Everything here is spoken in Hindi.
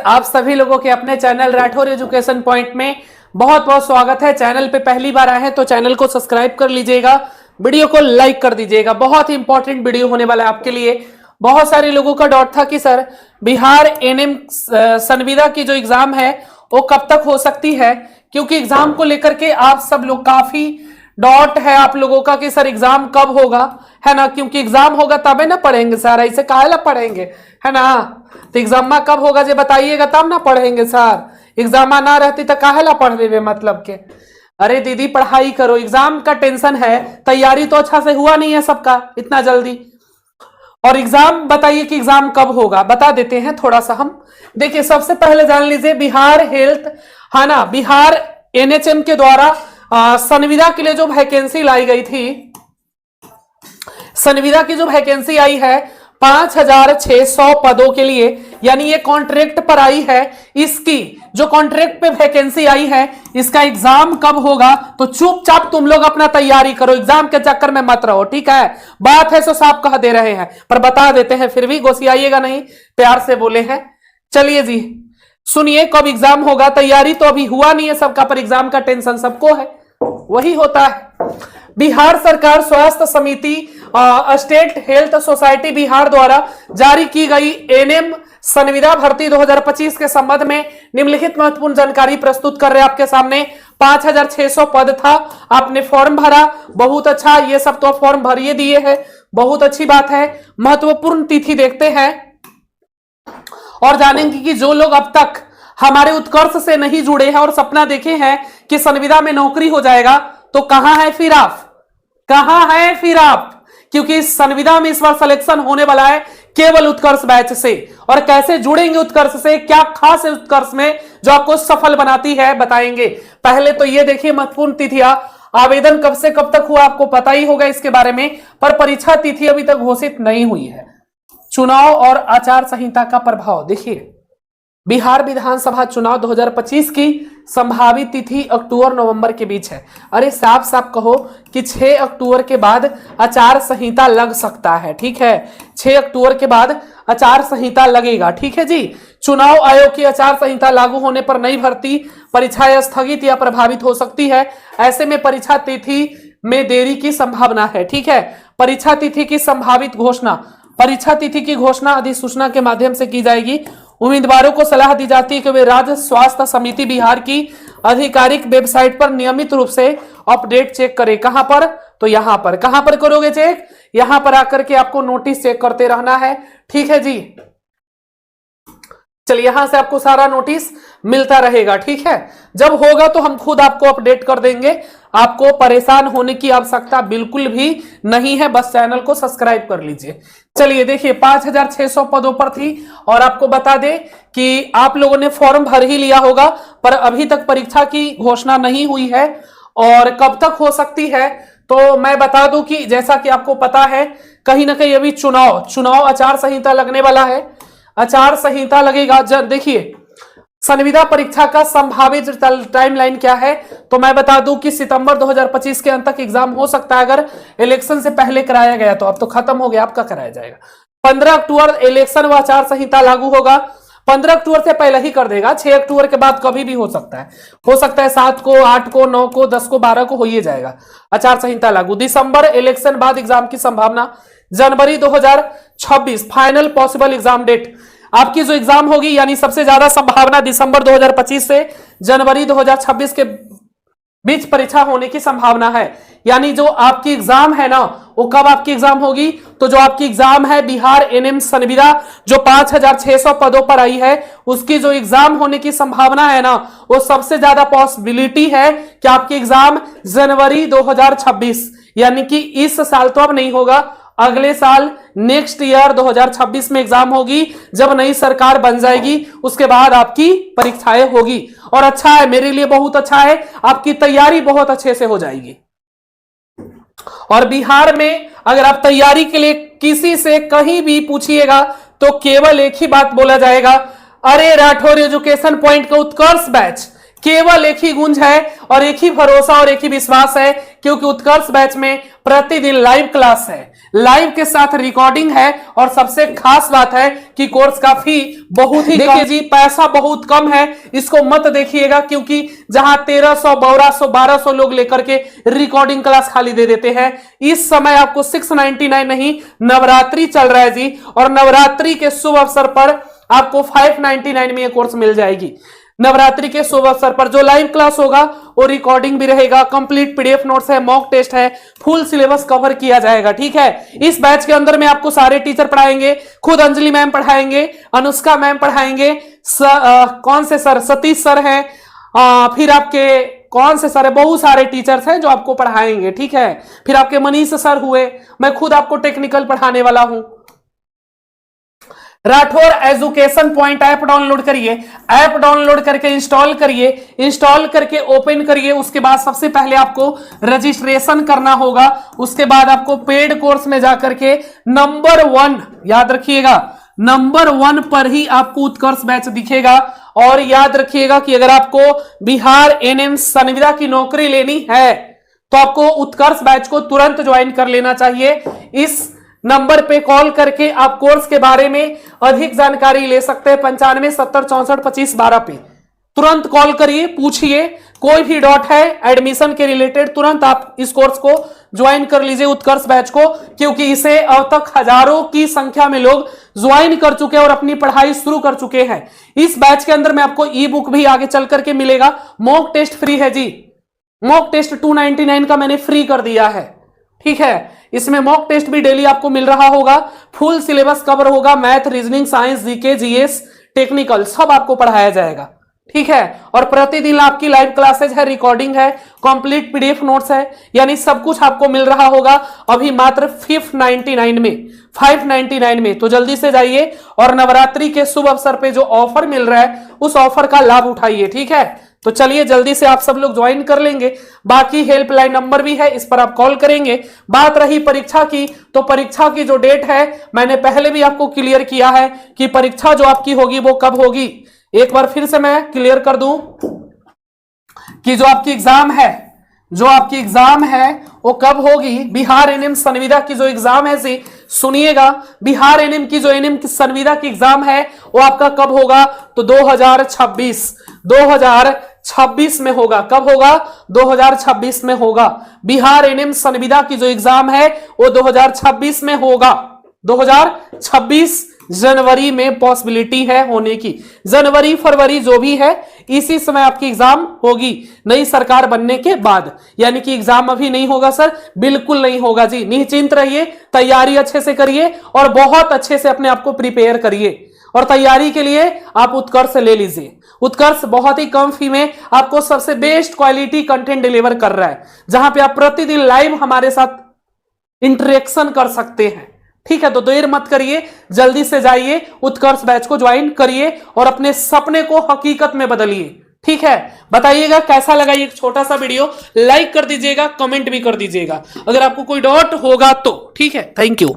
आप सभी लोगों के अपने चैनल राठौर एजुकेशन पॉइंट में बहुत बहुत स्वागत है। चैनल पे पहली बार आए हैं तो चैनल को सब्सक्राइब कर लीजिएगा, वीडियो को लाइक कर दीजिएगा। बहुत ही इंपॉर्टेंट वीडियो होने वाला है आपके लिए। बहुत सारे लोगों का डाउट था कि सर बिहार एनएम संविदा की जो एग्जाम है वो कब तक हो सकती है, क्योंकि एग्जाम को लेकर के आप सब लोग काफी डॉट है आप लोगों का कि सर एग्जाम कब होगा, है ना। क्योंकि एग्जाम होगा तबे ना पढ़ेंगे सर, ऐसे काहे ला पढ़ेंगे, है ना। तो एग्जाम कब होगा जो बताइएगा तब ना पढ़ेंगे सर। एग्जाम ना रहती तो काहे ला पढ़वे मतलब के। अरे दीदी पढ़ाई करो, एग्जाम का टेंशन है, तैयारी तो अच्छा से हुआ नहीं है सबका इतना जल्दी। और एग्जाम बताइए कि एग्जाम कब होगा, बता देते हैं थोड़ा सा हम। देखिए सबसे पहले जान लीजिए बिहार हेल्थ, है ना, बिहार एनएचएम के द्वारा संविदा के लिए जो वैकेंसी लाई गई थी, संविदा की जो वैकेंसी आई है 5600 पदों के लिए, यानी ये कॉन्ट्रैक्ट पर आई है। इसकी जो कॉन्ट्रैक्ट पे वैकेंसी आई है इसका एग्जाम कब होगा, तो चुपचाप तुम लोग अपना तैयारी करो, एग्जाम के चक्कर में मत रहो, ठीक है। बात है सो साफ कह दे रहे हैं, पर बता देते हैं, फिर भी घोसियाइएगा नहीं, प्यार से बोले हैं। चलिए जी सुनिए कब एग्जाम होगा। तैयारी तो अभी हुआ नहीं है सबका, पर एग्जाम का टेंशन सबको है, वही होता है। बिहार सरकार स्वास्थ्य समिति स्टेट हेल्थ सोसाइटी बिहार द्वारा जारी की गई एनएम संविदा भर्ती 2025 के संबंध में निम्नलिखित महत्वपूर्ण जानकारी प्रस्तुत कर रहे हैं आपके सामने। 5600 पद था, आपने फॉर्म भरा, बहुत अच्छा, ये सब तो फॉर्म भरिए दिए हैं, बहुत अच्छी बात है। महत्वपूर्ण तिथि देखते हैं और जानेंगे कि जो लोग अब तक हमारे उत्कर्ष से नहीं जुड़े हैं और सपना देखे हैं कि संविदा में नौकरी हो जाएगा, तो कहां है फिर आप, कहां है फिर आप। क्योंकि इस संविदा में इस बार सिलेक्शन होने वाला है केवल उत्कर्ष बैच से। और कैसे जुड़ेंगे उत्कर्ष से, क्या खास है उत्कर्ष में जो आपको सफल बनाती है, बताएंगे। पहले तो ये देखिए महत्वपूर्ण तिथियां, आवेदन कब से कब तक हुआ आपको पता ही होगा इसके बारे में, पर परीक्षा तिथि अभी तक घोषित नहीं हुई है। चुनाव और आचार संहिता का प्रभाव देखिए, बिहार विधानसभा चुनाव 2025 की संभावित तिथि अक्टूबर-नवंबर के बीच है। अरे साफ साफ कहो कि 6 अक्टूबर के बाद आचार संहिता लग सकता है, ठीक है। 6 अक्टूबर के बाद आचार संहिता लगेगा, ठीक है जी। चुनाव आयोग की आचार संहिता लागू होने पर नई भर्ती परीक्षाएं स्थगित या प्रभावित हो सकती है। ऐसे में परीक्षा तिथि में देरी की संभावना है, ठीक है। परीक्षा तिथि की संभावित घोषणा, परीक्षा तिथि की घोषणा अधिसूचना के माध्यम से की जाएगी। उम्मीदवारों को सलाह दी जाती है कि वे राज्य स्वास्थ्य समिति बिहार की आधिकारिक वेबसाइट पर नियमित रूप से अपडेट चेक करें। कहां पर, तो यहां पर। कहां पर करोगे चेक, यहां पर आकर के आपको नोटिस चेक करते रहना है, ठीक है जी। चलिए यहां से आपको सारा नोटिस मिलता रहेगा, ठीक है। जब होगा तो हम खुद आपको अपडेट कर देंगे, आपको परेशान होने की आवश्यकता बिल्कुल भी नहीं है, बस चैनल को सब्सक्राइब कर लीजिए। चलिए देखिए 5600 पदों पर थी, और आपको बता दें कि आप लोगों ने फॉर्म भर ही लिया होगा, पर अभी तक परीक्षा की घोषणा नहीं हुई है और कब तक हो सकती है। तो मैं बता दूं कि जैसा कि आपको पता है कहीं ना कहीं अभी चुनाव आचार संहिता लगने वाला है, आचार संहिता लगेगा। देखिए संविदा परीक्षा का संभावित टाइमलाइन क्या है, तो मैं बता दूं कि सितंबर 2025 के अंत तक एग्जाम हो सकता है। अगर इलेक्शन से पहले कराया गया तो अब तो खत्म हो गया, आपका कराया जाएगा। 15 अक्टूबर इलेक्शन व आचार संहिता लागू होगा। 15 अक्टूबर से पहले ही कर देगा, 6 अक्टूबर के बाद कभी भी हो सकता है, 7 को, 8 को, 9 को, 10 को, 12 को हो ही जाएगा आचार संहिता लागू। दिसंबर इलेक्शन बाद एग्जाम की संभावना। जनवरी 2026 फाइनल पॉसिबल एग्जाम डेट, आपकी जो एग्जाम होगी, यानी सबसे ज्यादा संभावना दिसंबर 2025 से जनवरी 2026 के बीच परीक्षा होने की संभावना है। यानी जो आपकी एग्जाम है ना, वो कब आपकी एग्जाम होगी, तो जो आपकी एग्जाम है बिहार एनएम संविदा जो 5600 पदों पर आई है, उसकी जो एग्जाम होने की संभावना है ना, वो सबसे ज्यादा पॉसिबिलिटी है कि आपकी एग्जाम जनवरी 2026, यानी कि इस साल तो अब नहीं होगा, अगले साल नेक्स्ट ईयर 2026 में एग्जाम होगी, जब नई सरकार बन जाएगी उसके बाद आपकी परीक्षाएं होगी। और अच्छा है, मेरे लिए बहुत अच्छा है, आपकी तैयारी बहुत अच्छे से हो जाएगी। और बिहार में अगर आप तैयारी के लिए किसी से कहीं भी पूछिएगा तो केवल एक ही बात बोला जाएगा, अरे राठौर एजुकेशन पॉइंट का उत्कर्ष बैच, केवल एक ही गुंज है और एक ही भरोसा और एक ही विश्वास है, क्योंकि उत्कर्ष बैच में प्रतिदिन लाइव क्लास है। लाइव के साथ रिकॉर्डिंग है और सबसे खास बात है कि कोर्स का फी बहुत ही देखिए जी, पैसा बहुत कम है, इसको मत देखिएगा, क्योंकि जहां 1300 1200 1200 लोग लेकर के रिकॉर्डिंग क्लास खाली दे देते हैं, इस समय आपको 699 नहीं, नवरात्रि चल रहा है जी, और नवरात्रि के शुभ अवसर पर आपको 599 में ये कोर्स मिल जाएगी। नवरात्रि के शुभ अवसर पर जो लाइव क्लास होगा वो रिकॉर्डिंग भी रहेगा, कंप्लीट पीडीएफ नोट्स है, मॉक टेस्ट है, फुल सिलेबस कवर किया जाएगा। ठीक है, इस बैच के अंदर में आपको सारे टीचर पढ़ाएंगे, खुद अंजलि मैम पढ़ाएंगे, अनुष्का मैम पढ़ाएंगे, कौन से सर, सतीश सर हैं, फिर आपके कौन से सर है, बहुत सारे टीचर्स हैं जो आपको पढ़ाएंगे। ठीक है, फिर आपके मनीष सर हुए, मैं खुद आपको टेक्निकल पढ़ाने वाला हूं। Rathore education point app download करिए, ऐप डाउनलोड करके इंस्टॉल करिए, इंस्टॉल करके ओपन करिए। उसके बाद सबसे पहले आपको रजिस्ट्रेशन करना होगा, उसके बाद आपको पेड कोर्स में जाकर के नंबर 1, याद रखिएगा, नंबर 1 पर ही आपको उत्कर्ष बैच दिखेगा। और याद रखिएगा कि अगर आपको बिहार एनएम संविदा की नौकरी लेनी है तो आपको उत्कर्ष बैच को तुरंत ज्वाइन कर लेना चाहिए। इस नंबर पे कॉल करके आप कोर्स के बारे में अधिक जानकारी ले सकते हैं, 95 70 64 25 12 पे तुरंत कॉल करिए, पूछिए, कोई भी डाउट है एडमिशन के रिलेटेड तुरंत आप इस कोर्स को ज्वाइन कर लीजिए, उत्कर्ष बैच को, क्योंकि इसे अब तक हजारों की संख्या में लोग ज्वाइन कर चुके हैं और अपनी पढ़ाई शुरू कर चुके हैं। इस बैच के अंदर में आपको ई बुक भी आगे चल करके मिलेगा, मॉक टेस्ट फ्री है जी, मॉक टेस्ट 299 का मैंने फ्री कर दिया है। ठीक है, इसमें मॉक टेस्ट भी डेली आपको मिल रहा होगा, फुल सिलेबस कवर होगा, math, reasoning, science, GK, GS, technical सब आपको पढ़ाया जाएगा। ठीक है, और प्रतिदिन आपकी लाइव क्लासेज है, रिकॉर्डिंग है, कंप्लीट पीडीएफ नोट्स है, यानी सब कुछ आपको मिल रहा होगा अभी मात्र 599 में, 599 में। तो जल्दी से जाइए और नवरात्रि के शुभ अवसर पे जो ऑफर मिल रहा है उस ऑफर का लाभ उठाइए। ठीक है, तो चलिए जल्दी से आप सब लोग ज्वाइन कर लेंगे। बाकी हेल्पलाइन नंबर भी है, इस पर आप कॉल करेंगे। बात रही परीक्षा की, तो परीक्षा की जो डेट है मैंने पहले भी आपको क्लियर किया है कि परीक्षा जो आपकी होगी वो कब होगी। एक बार फिर से मैं क्लियर कर दूं कि जो आपकी एग्जाम है वो कब होगी। बिहार एनएम संविदा की जो एग्जाम है, सुनिएगा, बिहार एनएम की जो एनएम की संविदा की एग्जाम है वो आपका कब होगा, तो 2026 में होगा। कब होगा, 2026 में होगा। बिहार एनएम संविदा की जो एग्जाम है वो 2026 में होगा। 2026 जनवरी में पॉसिबिलिटी है होने की, जनवरी फरवरी जो भी है इसी समय आपकी एग्जाम होगी, नई सरकार बनने के बाद। यानी कि एग्जाम अभी नहीं होगा सर, बिल्कुल नहीं होगा जी, निश्चिंत रहिए, तैयारी अच्छे से करिए और बहुत अच्छे से अपने आप को प्रिपेयर करिए। और तैयारी के लिए आप उत्कर्ष ले लीजिए, उत्कर्ष बहुत ही कम फी में आपको सबसे बेस्ट क्वालिटी कंटेंट डिलीवर कर रहा है, जहां पे आप प्रतिदिन लाइव हमारे साथ इंटरेक्शन कर सकते हैं। ठीक है, तो देर मत करिए, जल्दी से जाइए, उत्कर्ष बैच को ज्वाइन करिए और अपने सपने को हकीकत में बदलिए। ठीक है, बताइएगा कैसा लगा ये छोटा सा वीडियो, लाइक कर दीजिएगा, कमेंट भी कर दीजिएगा अगर आपको कोई डाउट होगा तो। ठीक है, थैंक यू।